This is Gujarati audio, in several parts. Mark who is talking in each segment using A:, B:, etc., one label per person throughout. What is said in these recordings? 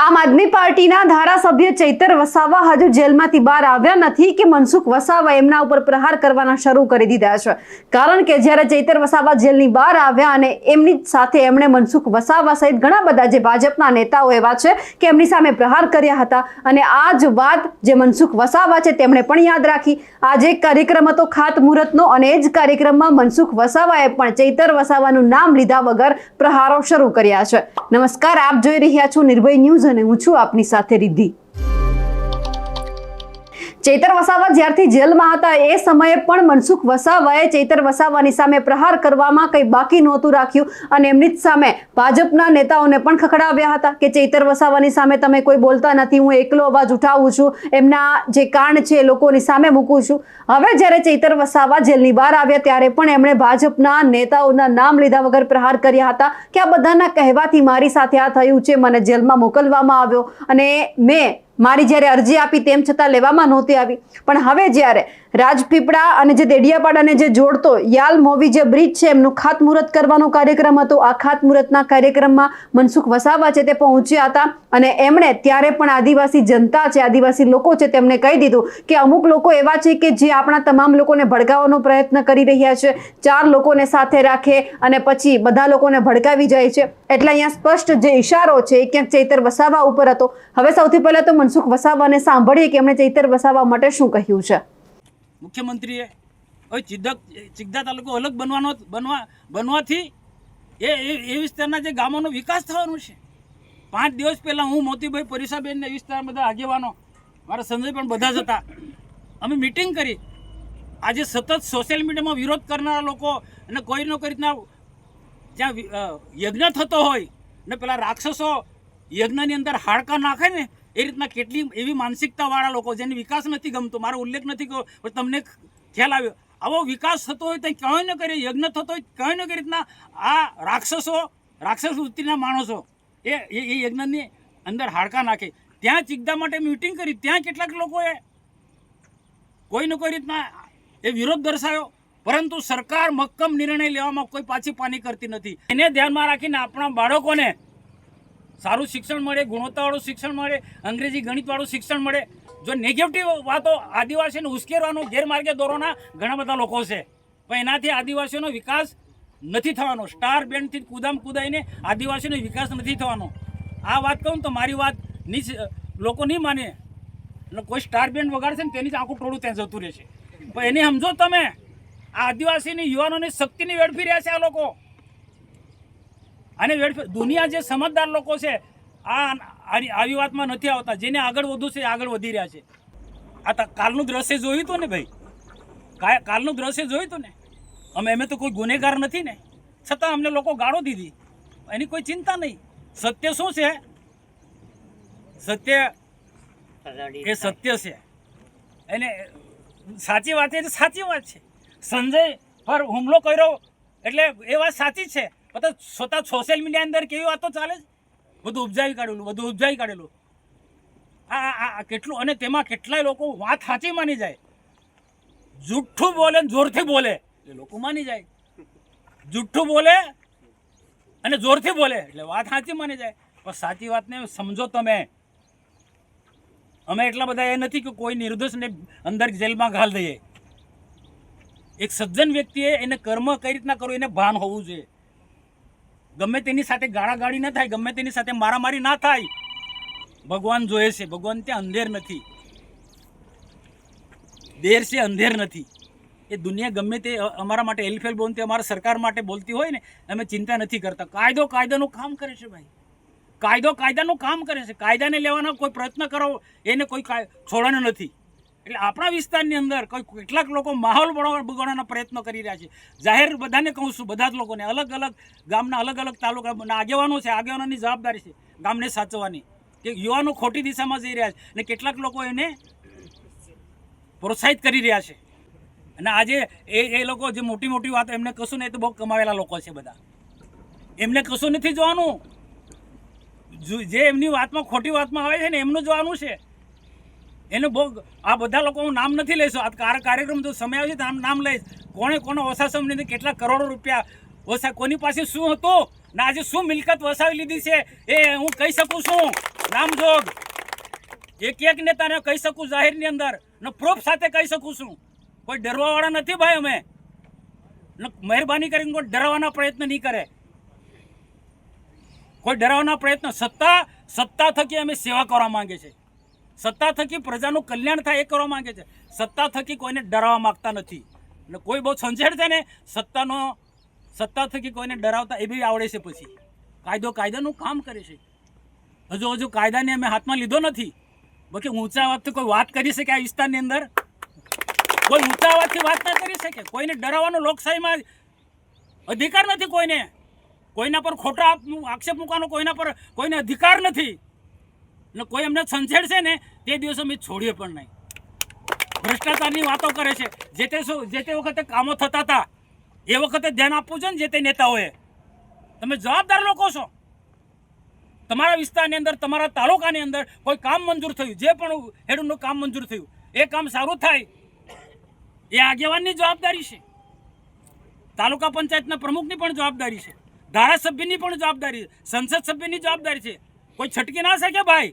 A: આમ આદમી પાર્ટીના ધારાસભ્ય ચૈતર વસાવા હજુ જેલમાંથી બહાર આવ્યા નથી કે મનસુખ વસાવા એમના ઉપર પ્રહાર કરવાના શરૂ કરી દીધા છે। કારણ કે જ્યારે ચૈતર વસાવા જેલની બહાર આવ્યા અને એમની સાથે એમણે મનસુખ વસાવા સહિત ઘણા બધા જે ભાજપના નેતાઓ એવા છે કે એમની સામે પ્રહાર કર્યા હતા અને આ જ વાત જે મનસુખ વસાવા છે તેમણે પણ યાદ રાખી। આજે એક કાર્યક્રમ હતો ખાતમુહૂર્તનો અને એ જ કાર્યક્રમમાં મનસુખ વસાવાએ પણ ચૈતર વસાવાનું નામ લીધા વગર પ્રહારો શરૂ કર્યા છે। નમસ્કાર, આપ જોઈ રહ્યા છો નિર્ભય ન્યૂઝ અને હું છું આપની સાથે રિદ્ધિ। ચૈતર વસાવા જ્યારથી જેલમાં હતા એ સમયે પણ મનસુખ વસાવાએ ચૈતર વસાવાની સામે પ્રહાર કરવામાં કંઈ બાકી નહોતું રાખ્યું અને એમની જ સામે ભાજપના નેતાઓને પણ ખખડાવ્યા હતા કે ચૈતર વસાવાની સામે તમે કોઈ બોલતા નથી, હું એકલો અવાજ ઉઠાવું છું, એમના જે કાંડ છે લોકોની સામે મૂકું છું। હવે જ્યારે ચૈતર વસાવા જેલની બહાર આવ્યા ત્યારે પણ એમણે ભાજપના નેતાઓના નામ લીધા વગર પ્રહાર કર્યા હતા કે આ બધાના કહેવાથી મારી સાથે આ થયું છે, મને જેલમાં મોકલવામાં આવ્યો અને મેં મારી જ્યારે અરજી આપી તેમ છતાં લેવામાં નહોતી આવી। પણ હવે જ્યારે રાજપીપળા અને જે દેડિયાપાડાને જે જોડતો યાલ મોવી જે બ્રિજ છે એમનું ખાતમુહૂર્ત કરવાનો કાર્યક્રમ હતો, આ ખાતમુહૂર્તના કાર્યક્રમમાં મનસુખ વસાવા છે તે પહોંચ્યા હતા અને એમણે ત્યારે પણ આદિવાસી જનતા છે, આદિવાસી લોકો છે તેમને કહી દીધું કે અમુક લોકો એવા છે કે જે આપણા તમામ લોકોને ભડકાવવાનો પ્રયત્ન કરી રહ્યા છે, 4 લોકોને સાથે રાખે અને પછી બધા લોકોને ભડકાવી જાય છે। એટલે અહીંયા સ્પષ્ટ જે ઇશારો છે એ ક્યાંક ચૈતર વસાવા ઉપર હતો। હવે સૌથી પહેલા તો મનસુખ વસાવાને સાંભળીએ કે એમણે ચૈતર વસાવા માટે શું કહ્યું છે।
B: મુખ્યમંત્રીએ હવે ચિગદા તાલુકો અલગ બનવાથી એ વિસ્તારના જે ગામોનો વિકાસ થવાનો છે। 5 દિવસ પહેલાં હું મોતીભાઈ પરીસાબેન એ વિસ્તારમાં બધા આગેવાનો મારા સંજય પણ બધા જ હતા, અમે મિટિંગ કરી। આજે સતત સોશિયલ મીડિયામાં વિરોધ કરનારા લોકો અને કોઈને કોઈ રીતના જ્યાં યજ્ઞ થતો હોય ને પેલા રાક્ષસો યજ્ઞની અંદર હાડકા નાખે ને એ રીતના કેટલી એવી માનસિકતાવાળા લોકો જેને વિકાસ નથી ગમતો, મારો ઉલ્લેખ નથી કર્યો પણ તમને ખ્યાલ આવ્યો, આવો વિકાસ થતો હોય તો કયો ન કરે, યજ્ઞ થતો હોય કયો ન કરી રીતના આ રાક્ષસ વૃત્તિના માણસો એ યજ્ઞની અંદર હાડકા નાખે। ત્યાં ચિગદા માટે મિટિંગ કરી, ત્યાં કેટલાક લોકોએ કોઈ કોઈ રીતના એ વિરોધ દર્શાવ્યો, પરંતુ સરકાર મક્કમ નિર્ણય લેવામાં કોઈ પાછી પાની કરતી નથી। એને ધ્યાનમાં રાખીને આપણા બાળકોને સારું શિક્ષણ મળે, ગુણવત્તાવાળું શિક્ષણ મળે, અંગ્રેજી ગણિતવાળું શિક્ષણ મળે। જો નેગેટિવ વાતો આદિવાસીને ઉશ્કેરવાનો, ગેરમાર્ગે દોરવાના ઘણા બધા લોકો છે, પણ એનાથી આદિવાસીઓનો વિકાસ નથી થવાનો। સ્ટાર બેન્ડથી કુદાઈને આદિવાસીનો વિકાસ નથી થવાનો। આ વાત કહું તો મારી વાત લોકો નહીં માને, એટલે કોઈ સ્ટાર બેન્ડ વગાડશે ને તેની જ આખું ટોળું ત્યાં જતું રહેશે। પણ એને સમજો તમે, આ આદિવાસીની યુવાનોની શક્તિની વેડફી રહ્યા છે આ લોકો, અને દુનિયા જે સમજદાર લોકો છે આવી વાતમાં નથી આવતા, જેને આગળ વધવું છે આગળ વધી રહ્યા છે। આ કાલનું દ્રશ્ય જોયું હતું ને ભાઈ, કાલનું દ્રશ્ય જોયું હતું ને, અમે તો કોઈ ગુનેગાર નથી ને, છતાં અમને લોકો ગાળો દીધી, એની કોઈ ચિંતા નહીં। સત્ય શું છે? સત્ય એ સત્ય છે, એને સાચી વાત એ સાચી વાત છે। સંજય પર હુમલો કર્યો એટલે એ વાત સાચી જ છે, સ્વતઃ સોશિયલ મીડિયા અંદર કેવી વાતો ચાલે છે, બધું ઉપજાવી કાઢેલું। આ કેટલું, અને તેમાં કેટલાય લોકો વાત સાચી માની જાય, જુઠ્ઠું બોલે જોરથી બોલે એટલે લોકો માની જાય, જુઠ્ઠું બોલે અને જોરથી બોલે એટલે વાત સાચી માની જાય। પણ સાચી વાતને સમજો તમે। અમે એટલા બધા એ નથી કે કોઈ નિર્દોષને અંદર જેલમાં ઘાલ દઈએ। એક સજ્જન વ્યક્તિએ એને કર્મ કઈ રીતના કરવું એને ભાન હોવું જોઈએ। ગમે તેની સાથે ગાળાગાળી ન થાય, ગમે તેની સાથે મારામારી ના થાય, ભગવાન જોયે છે, ભગવાન ત્યાં અંધેર નથી, દેર છે અંધેર નથી। એ દુનિયા ગમે તે અમારા માટે એલફેલ બોલતી, અમારા સરકાર માટે બોલતી હોય ને, અમે ચિંતા નથી કરતા। કાયદો કાયદાનું કામ કરે છે ભાઈ, કાયદો કાયદાનું કામ કરે છે, કાયદાને લેવાનો કોઈ પ્રયત્ન કરો એને કોઈ છોડવાનો નથી। એટલે આપણા વિસ્તારની અંદર કેટલાક લોકો માહોલ બગાડવાના પ્રયત્નો કરી રહ્યા છે। જાહેર બધાને કહું છું, બધા જ લોકોને, અલગ અલગ ગામના અલગ અલગ તાલુકાના આગેવાનો છે, આગેવાનોની જવાબદારી છે ગામને સાચવવાની, કે યુવાનો ખોટી દિશામાં જઈ રહ્યા છે અને કેટલાક લોકો એને પ્રોત્સાહિત કરી રહ્યા છે। અને આજે એ લોકો જે મોટી મોટી વાતો, એમને કશું નહીં, તો બહુ કમાવેલા લોકો છે બધા, એમને કશું નથી જોવાનું, જે એમની વાતમાં ખોટી વાતમાં આવે છે ને એમનું જોવાનું છે। એને બહુ આ બધા લોકો હું નામ નથી લઈશું, આ કાર્યક્રમ જો સમય આવશે તો નામ લઈશ, કોને ઓછા સમયની કેટલા કરોડો રૂપિયા ઓછા, કોની પાસે શું હતું ને આજે શું મિલકત વસાવી લીધી છે એ હું કહી શકું છું। નામજોગ એક નેતાને કહી શકું જાહેરની અંદર ને પ્રૂફ સાથે કહી શકું છું. કોઈ ડરવાવાળા નથી ભાઈ. અમે મહેરબાની કરીને કોઈ ડરાવવાના પ્રયત્ન નહીં કરે. કોઈ ડરાવવાના પ્રયત્ન સત્તા થકી અમે સેવા કરવા માંગે છે. સત્તા થકી પ્રજાનું કલ્યાણ થાય એ કરવા માંગે છે. સત્તા થકી કોઈને ડરાવવા માંગતા નથી. અને કોઈ બહુ સંચેડ છે ને સત્તા થકી કોઈને ડરાવતા એ બી આવડે છે. પછી કાયદાનું કામ કરે છે. હજુ કાયદાને અમે હાથમાં લીધો નથી. બાકી ઊંચા અવાજથી કોઈ વાત કરી શકે આ વિસ્તારની અંદર? કોઈ ઊંચા અવાજથી વાત ના કરી શકે. કોઈને ડરાવવાનો લોકશાહીમાં અધિકાર નથી. કોઈના પર ખોટા આક્ષેપ મૂકવાનો કોઈને અધિકાર નથી. ને કોઈ એમને સંછેડશે ને તે દિવસે અમે છોડીએ પણ નહીં. ભ્રષ્ટાચારની વાતો કરે છે. જે તે વખતે કામો થતા હતા એ વખતે ધ્યાન આપવું છે ને જે તે નેતાઓએ. તમે જવાબદાર લોકો છો. તમારા વિસ્તારની અંદર, તમારા તાલુકાની અંદર કોઈ કામ મંજૂર થયું, જે પણ હેડનું કામ મંજૂર થયું, એ કામ સારું થાય એ આગેવાનની જવાબદારી છે. તાલુકા પંચાયતના પ્રમુખની પણ જવાબદારી છે. ધારાસભ્યની પણ જવાબદારી છે. સંસદ સભ્યની જવાબદારી છે. કોઈ છટકી ના શકે ભાઈ.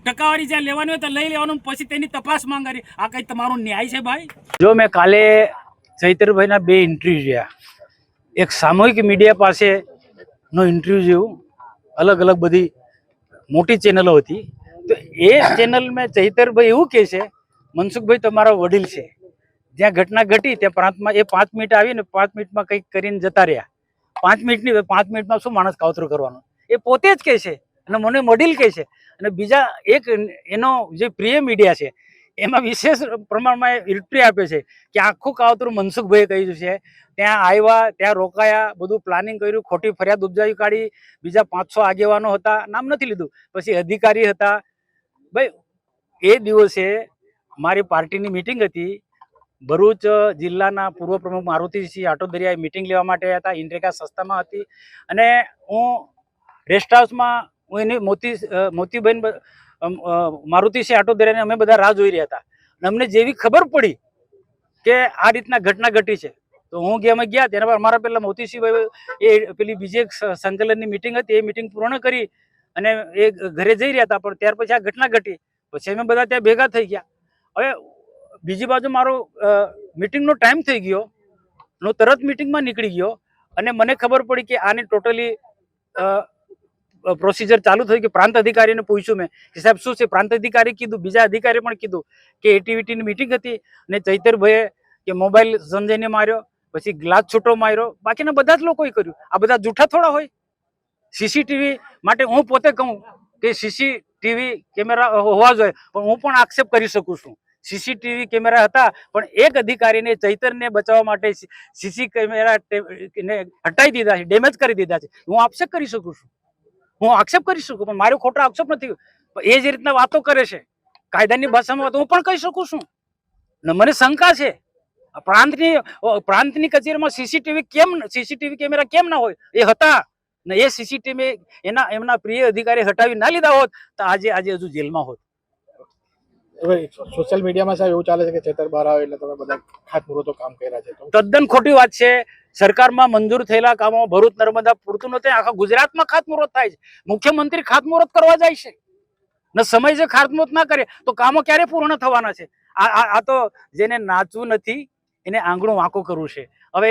B: ટકાવારી જ્યાં લેવાની હોય તો લઈ લેવાનું, પછી તેની તપાસ માંગવાની. આ કઈ તમારો ન્યાય છે ભાઈ?
C: જો મેં કાલે ચૈતરભાઈના 2 ઇન્ટરવ્યુ જોયા. એક સામૂહિક મીડિયા પાસે નો ઇન્ટરવ્યુ જેવું, અલગ બધી મોટી ચેનલો હતી. તો એ ચેનલ મેં ચૈતરભાઈ એવું કહે છે, મનસુખભાઈ તમારા વડીલ છે, જ્યાં ઘટના ઘટી ત્યાં પ્રાંતમાં એ 5 મિનિટ આવીને 5 મિનિટમાં કંઈક કરીને જતા રહ્યા. 5 મિનિટમાં શું માણસ કાવતરું કરવાનું? એ પોતે જ કહે છે અને મને વડીલ કહે છે. અને બીજા એક એનો જે પ્રિય મીડિયા છે એમાં વિશેષ પ્રમાણમાં ઇન્ટરવ્યુ આપે છે કે આખું કાવતરું મનસુખભાઈએ કહ્યું છે. ત્યાં આવ્યા, ત્યાં રોકાયા, બધું પ્લાનિંગ કર્યું, ખોટી ફરિયાદ ઉપજાવી કાઢી. બીજા 500 આગેવાનો હતા, નામ નથી લીધું, પછી અધિકારી હતા. ભાઈ એ દિવસે મારી પાર્ટીની મિટિંગ હતી. ભરૂચ જિલ્લાના પૂર્વ પ્રમુખ મારુતિસિંહ આટોદરિયાએ મિટિંગ લેવા માટે હતા. ઇન્દ્રેકા સંસ્થામાં હતી અને હું રેસ્ટ હાઉસમાં હું એની મોતીબેન મારુતિસિંહ આટોદરિયાને અમે બધા રાહ જોઈ રહ્યા હતા. અને અમને જેવી ખબર પડી કે આ રીતના ઘટના ઘટી છે તો અમે ગયા. તેના પર અમારા પેલા મોતીસિંહભાઈ એ પેલી બીજી એક સંકલનની મિટિંગ હતી, એ મિટિંગ પૂર્ણ કરી અને એ ઘરે જઈ રહ્યા હતા. પણ ત્યાર પછી આ ઘટના ઘટી. પછી અમે બધા ત્યાં ભેગા થઈ ગયા. હવે બીજી બાજુ મારો મિટિંગનો ટાઈમ થઈ ગયો. હું તરત મિટિંગમાં નીકળી ગયો અને મને ખબર પડી કે આની ટોટલી પ્રોસિજર ચાલુ થઈ કે પ્રાંત અધિકારીને પૂછ્યું મેં કે સાહેબ શું છે? પ્રાંત અધિકારી કીધું, બીજા અધિકારી પણ કીધું કે એટીવીટીની મિટિંગ હતી અને ચૈતરભાઈએ કે મોબાઈલ સંજયને માર્યો, પછી ગ્લાસ છૂટો માર્યો, બાકીના બધા જ લોકોએ કર્યું. આ બધા જૂઠા થોડા હોય? સીસીટીવી માટે હું પોતે કહું કે સીસીટીવી કેમેરા હોવા જોઈએ, પણ હું પણ આક્ષેપ કરી શકું છું. સીસીટીવી કેમેરા હતા પણ એક અધિકારીને ચૈતરને બચાવવા માટે સીસી કેમેરા હટાવી દીધા છે, ડેમેજ કરી દીધા છે. હું આક્ષેપ કરી શકું છું, પણ મારો ખોટો આક્ષેપ નથી. એ જે રીતના વાતો કરે છે કાયદાની ભાષામાં વાતો હું પણ કહી શકું છું. ને મને શંકા છે પ્રાંતની કચેરીમાં સીસીટીવી કેમેરા કેમ ના હોય? એ હતા ને એ સીસીટીવી એમના પ્રિય અધિકારી હટાવી ના લીધા હોત તો આજે હજુ જેલમાં હોત.
D: સોશિયલ મીડિયામાં સાહેબ એવું ચાલે છે કે ચૈતર બહાર આવે એટલે તમે બધા ખાતમુહૂર્તો કામ કર્યા છે.
C: તદ્દન ખોટી વાત છે. સરકારમાં મંજૂર થયેલા કામો ભરૂચ નર્મદા પૂરતું નથી, આખા ગુજરાતમાં ખાતમુહૂર્ત થાય છે. મુખ્યમંત્રી ખાતમુહૂર્ત કરવા જાય છે ને સમય જે ખાતમુહૂર્ત ના કરે તો કામો ક્યારે પૂર્ણ થવાના છે? આ તો જેને નાચવું નથી એને આંગણું વાંકો કરવું છે. હવે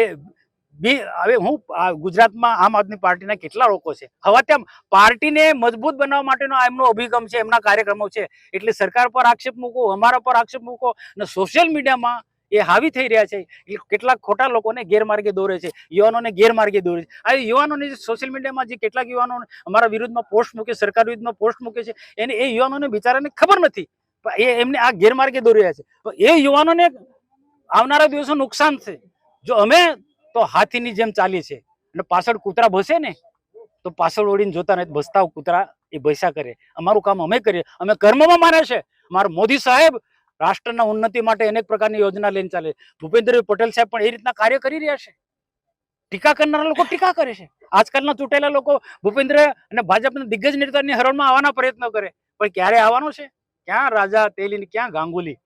C: હું ગુજરાતમાં આમ આદમી પાર્ટીના કેટલા લોકો છે, હવે ત્યાં પાર્ટીને મજબૂત બનાવવા માટેનો એમનો અભિગમ છે, એમના કાર્યક્રમો છે. એટલે સરકાર પર આક્ષેપ મૂકો, અમારા પર આક્ષેપ મૂકો અને સોશિયલ મીડિયામાં એ હાવી થઈ રહ્યા છે. કેટલાક ખોટા લોકોને ગેરમાર્ગે દોરે છે, યુવાનોને ગેરમાર્ગે દોરે છે. આ યુવાનોને સોશિયલ મીડિયામાં જે કેટલાક યુવાનો અમારા વિરુદ્ધમાં પોસ્ટ મૂકે, સરકાર વિરુદ્ધમાં પોસ્ટ મૂકે છે, એને એ યુવાનોને બિચારાને ખબર નથી, એમને આ ગેરમાર્ગે દોરી રહ્યા છે. એ યુવાનોને આવનારા દિવસો નુકસાન છે. જો અમે તો હાથીની જેમ ચાલી છે અને પાછળ કૂતરા ભસે ને તો પાછળ ઓળીને જોતા નથી, ભસતા કૂતરા એ ભૈસા કરે. અમારું કામ અમે કરીએ, અમે કર્મમાં માને છે. અમારા મોદી સાહેબ રાષ્ટ્રના ઉન્નતિ માટે અનેક પ્રકારની યોજના લઈને ચાલે. ભૂપેન્દ્ર પટેલ સાહેબ પણ એ રીતના કાર્ય કરી રહ્યા છે. ટીકા કરનારા લોકો ટીકા કરે છે. આજકાલના ચૂંટાયેલા લોકો ભૂપેન્દ્ર અને ભાજપના દિગ્ગજ નેતાની હરોળમાં આવવાના પ્રયત્નો કરે, પણ ક્યારે આવવાનો છે? ક્યાં રાજા તેલી, ક્યાં ગાંગુલી?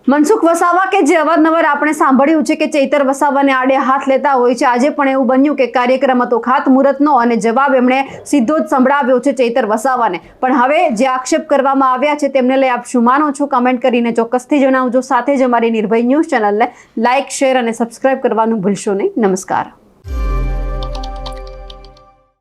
A: મનસુખ વસાવા કે જે અવારનવાર આપણે સાંભળ્યું છે કે ચૈતર વસાવાને આડે હાથ લેતા હોય છે, આજે પણ એવું બન્યું કે કાર્યક્રમ હતો ખાતમુહૂર્તનો અને જવાબ એમણે સીધો જ સંભળાવ્યો છે ચૈતર વસાવાને. પણ હવે જે આક્ષેપ કરવામાં આવ્યા છે તેમને લઈ આપ શું માનો છો, કમેન્ટ કરીને ચોક્કસથી જણાવજો. સાથે જ અમારી નિર્ભય ન્યૂઝ ચેનલને લાઇક, શેર અને સબસ્ક્રાઇબ કરવાનું ભૂલશો નહીં. નમસ્કાર.